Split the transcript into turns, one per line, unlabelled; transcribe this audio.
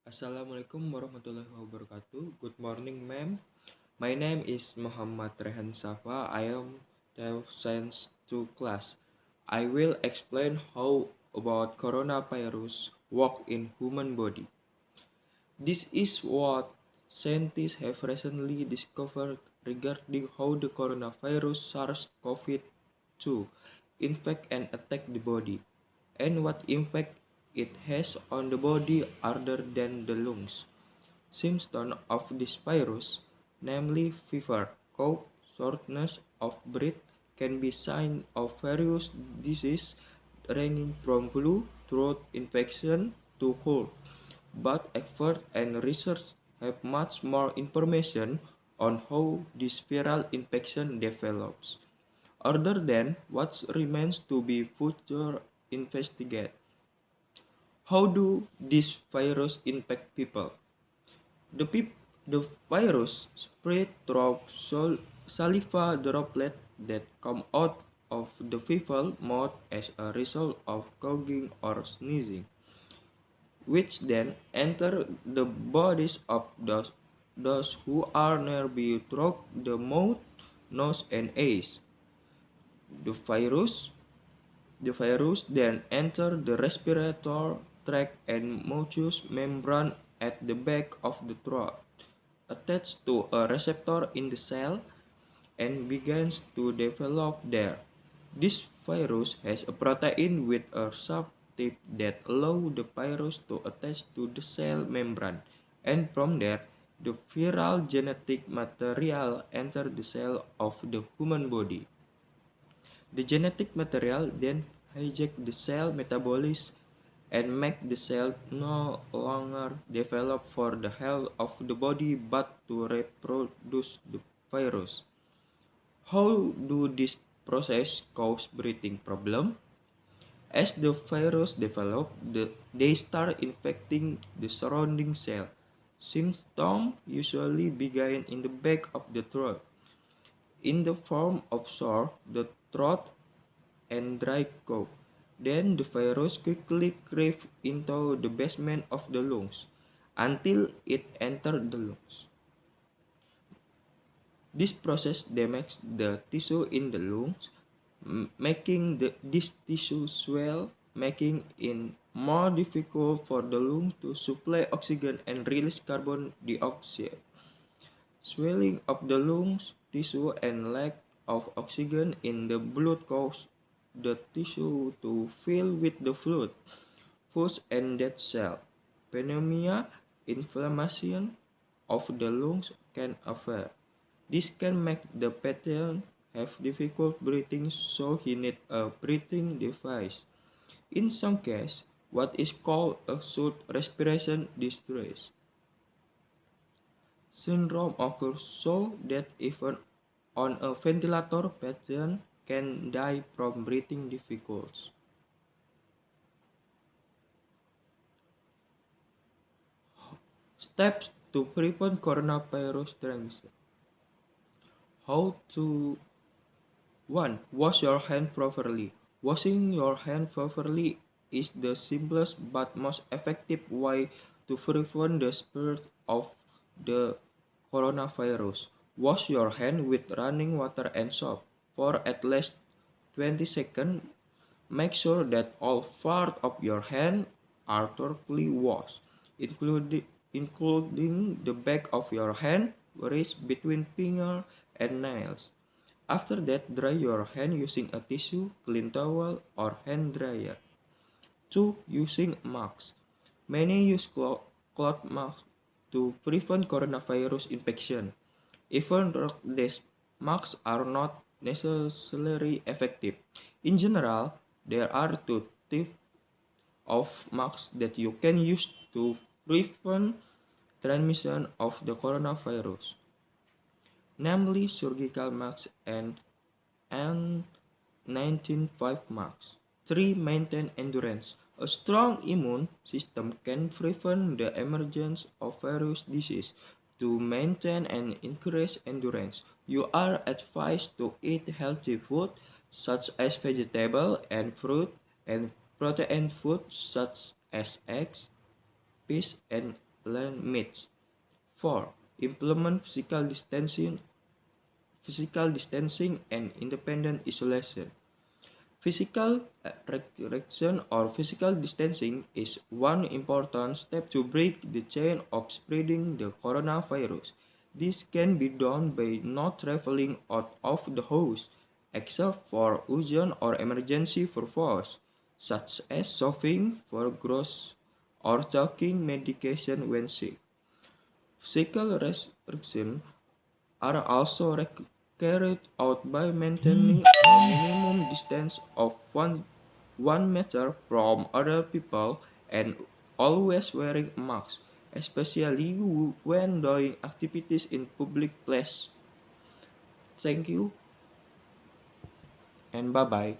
Assalamualaikum warahmatullahi wabarakatuh. Good morning, ma'am. My name is Muhammad Rehan Safa. I am 12th Science 2 class. I will explain how about coronavirus work in human body. This is what scientists have recently discovered regarding how the coronavirus SARS-CoV-2 infect and attack the body, and what impact it has on the body other than the lungs. Symptoms of this virus, namely fever, cough, shortness of breath, can be signs of various diseases ranging from flu, throat infection to cold. But experts and research have much more information on how this viral infection develops, other than what remains to be further investigated. How do these viruses infect people? The, the virus spread through saliva droplets that come out of the fecal mouth as a result of coughing or sneezing, which then enter the bodies of those who are nearby through the mouth, nose, and eyes. The virus, the virus then enter the respiratory tract and mucous membrane at the back of the throat, attached to a receptor in the cell, and begins to develop there. This virus has a protein with a sharp tip that allows the virus to attach to the cell membrane, and from there, the viral genetic material enters the cell of the human body. The genetic material then hijacks the cell metabolism and make the cell no longer develop for the health of the body but to reproduce the virus. How do this process cause breathing problem? As the virus develop, they start infecting the surrounding cell. Symptoms usually begin in the back of the throat, in the form of sore the throat and dry cough. Then the virus quickly creeps into the basement of the lungs until it enters the lungs. This process damages the tissue in the lungs, making this tissue swell, making it more difficult for the lung to supply oxygen and release carbon dioxide. Swelling of the lungs tissue and lack of oxygen in the blood cause the tissue to fill with the fluid, pus and dead cell. Pneumonia, inflammation of the lungs can occur. This can make the patient have difficult breathing, so he needs a breathing device. In some cases, what is called acute respiration distress syndrome occurs so that even on a ventilator, patient can die from breathing difficulties. Steps to prevent coronavirus transmission. How to 1. Wash your hand properly. Washing your hand properly is the simplest but most effective way to prevent the spread of the coronavirus. Wash your hand with running water and soap for at least 20 seconds. Make sure that all parts of your hand are thoroughly washed, including the back of your hand, wrist, between finger and nails. After that, dry your hand using a tissue, clean towel, or hand dryer. 2. Using masks. Many use cloth masks to prevent coronavirus infection. Even though these masks are not necessarily effective. In general, there are two types of masks that you can use to prevent transmission of the coronavirus, namely surgical masks and N95 masks. 3. Maintain endurance. A strong immune system can prevent the emergence of various diseases. To maintain and increase endurance, you are advised to eat healthy food such as vegetable and fruit, and protein food such as eggs, fish, and limits. 4. Implement physical distancing and independent isolation. Physical restriction or physical distancing is one important step to break the chain of spreading the coronavirus. This can be done by not traveling out of the house, except for urgent or emergency purposes, such as shopping for groceries or taking medication when sick. Physical restrictions are also carried out by maintaining a minimum distance of one meter from other people and always wearing a mask, especially when doing activities in public places. Thank you and bye bye.